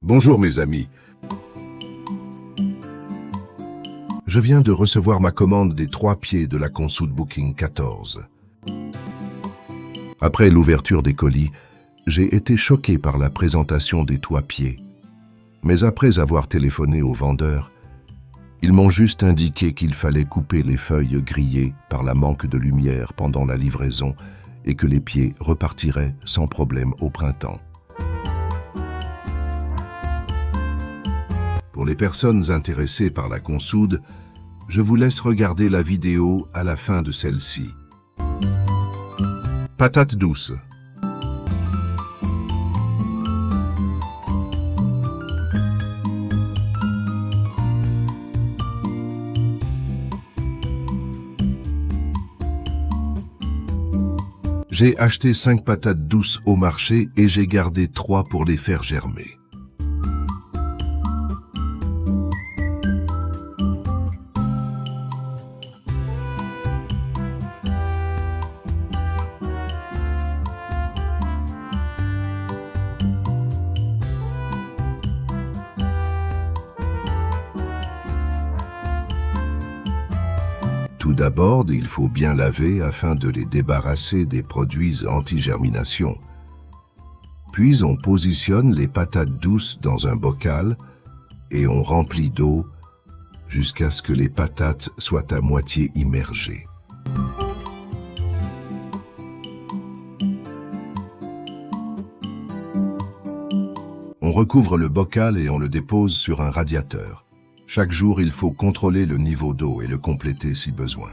Bonjour mes amis. Je viens de recevoir ma commande des 3 pieds de la Consud Booking 14. Après l'ouverture des colis, j'ai été choqué par la présentation des 3 pieds. Mais après avoir téléphoné aux vendeurs, ils m'ont juste indiqué qu'il fallait couper les feuilles grillées par la manque de lumière pendant la livraison et que les pieds repartiraient sans problème au printemps. Pour les personnes intéressées par la Consud, je vous laisse regarder la vidéo à la fin de celle-ci. Patates douces. J'ai acheté 5 patates douces au marché et j'ai gardé 3 pour les faire germer. Tout d'abord, il faut bien laver afin de les débarrasser des produits anti-germination. Puis on positionne les patates douces dans un bocal et on remplit d'eau jusqu'à ce que les patates soient à moitié immergées. On recouvre le bocal et on le dépose sur un radiateur. Chaque jour, il faut contrôler le niveau d'eau et le compléter si besoin.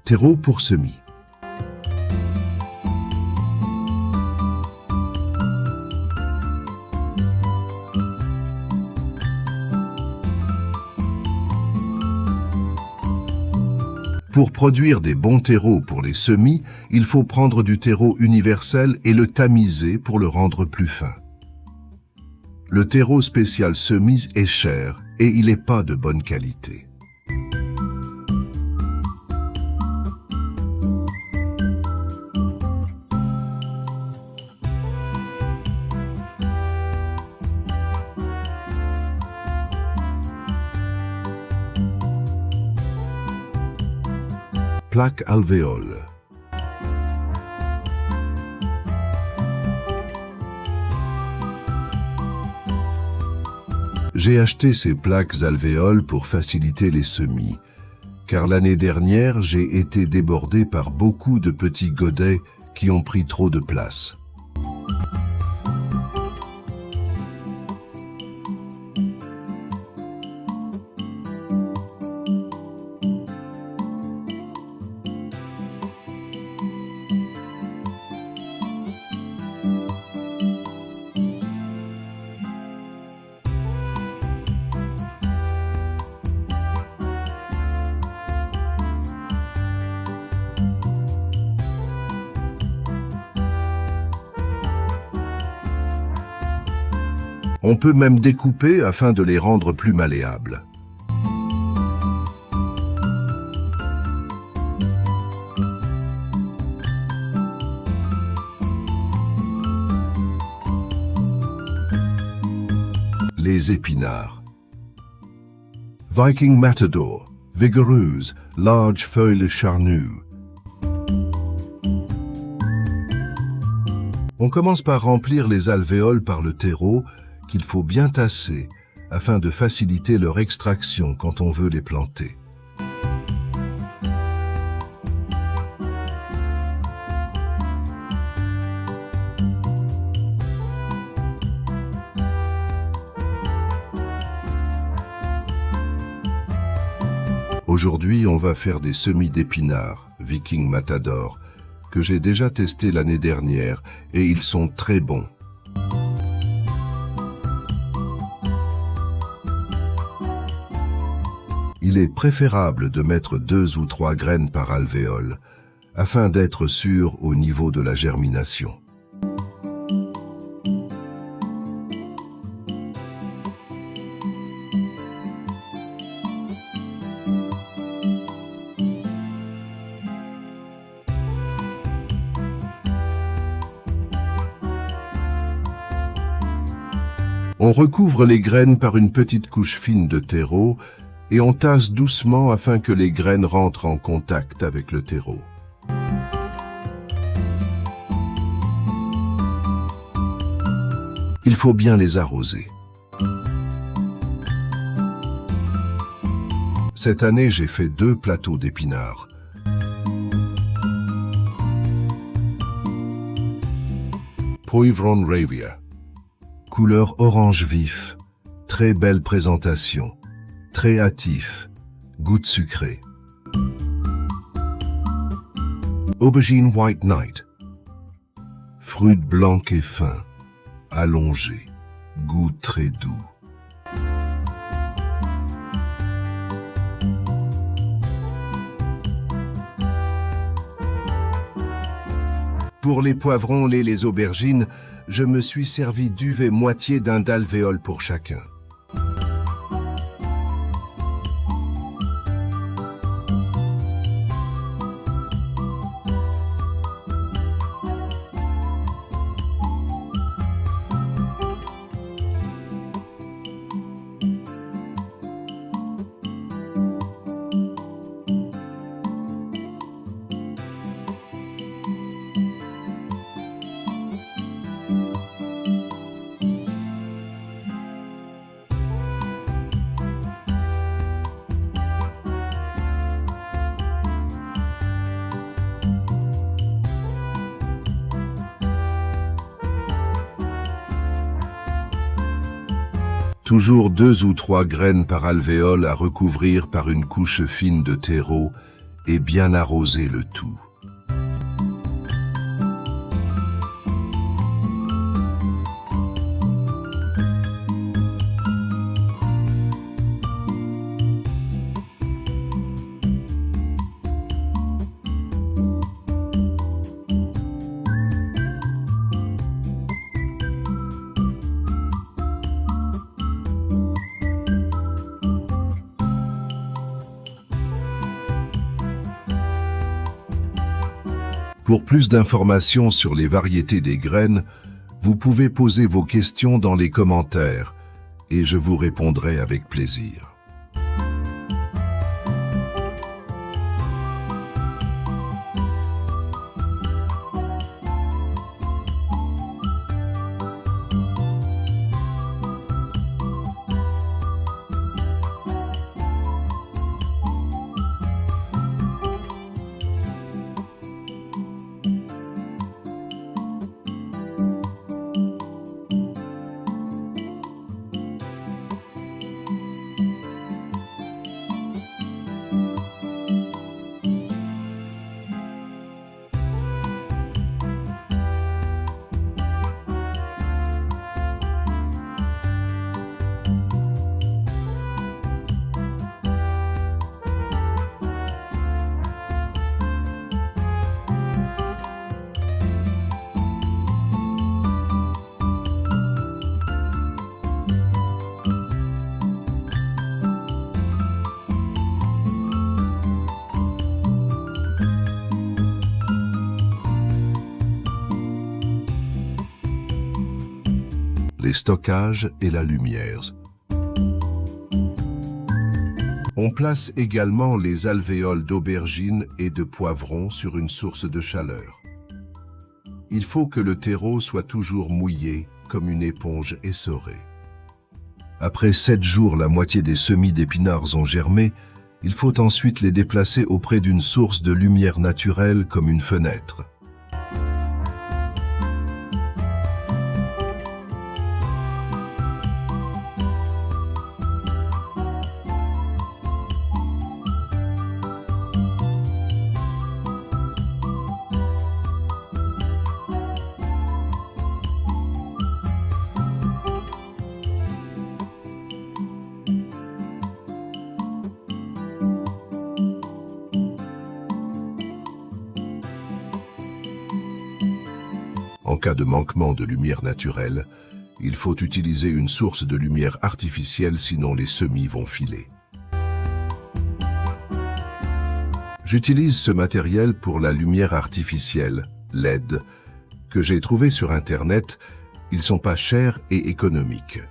Terreau pour semis. Pour produire des bons terreaux pour les semis, il faut prendre du terreau universel et le tamiser pour le rendre plus fin. Le terreau spécial semis est cher et il n'est pas de bonne qualité. Plaque alvéole. J'ai acheté ces plaques alvéoles pour faciliter les semis, car l'année dernière, j'ai été débordé par beaucoup de petits godets qui ont pris trop de place. On peut même découper afin de les rendre plus malléables. Les épinards. Viking Matador, vigoureuse, large feuilles charnues. On commence par remplir les alvéoles par le terreau qu'il faut bien tasser afin de faciliter leur extraction quand on veut les planter. Aujourd'hui, on va faire des semis d'épinards, Viking Matador, que j'ai déjà testé l'année dernière et ils sont très bons. Il est préférable de mettre 2 ou 3 graines par alvéole, afin d'être sûr au niveau de la germination. On recouvre les graines par une petite couche fine de terreau et on tasse doucement afin que les graines rentrent en contact avec le terreau. Il faut bien les arroser. Cette année, j'ai fait 2 plateaux d'épinards. Poivron Ravia. Couleur orange vif, très belle présentation, très hâtif, goût sucré. Aubergine White Knight. Fruit blanc et fin, allongé, goût très doux. Pour les poivrons, les aubergines, je me suis servi d'uve moitié d'un d'alvéole pour chacun. Toujours 2 ou 3 graines par alvéole à recouvrir par une couche fine de terreau et bien arroser le tout. Pour plus d'informations sur les variétés des graines, vous pouvez poser vos questions dans les commentaires et je vous répondrai avec plaisir. Les stockages et la lumière. On place également les alvéoles d'aubergines et de poivrons sur une source de chaleur. Il faut que le terreau soit toujours mouillé comme une éponge essorée. Après 7 jours, la moitié des semis d'épinards ont germé. Il faut ensuite les déplacer auprès d'une source de lumière naturelle comme une fenêtre. En cas de manquement de lumière naturelle, il faut utiliser une source de lumière artificielle, sinon les semis vont filer. J'utilise ce matériel pour la lumière artificielle, LED, que j'ai trouvé sur Internet. Ils sont pas chers et économiques.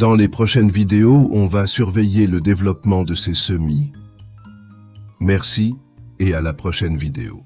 Dans les prochaines vidéos, on va surveiller le développement de ces semis. Merci et à la prochaine vidéo.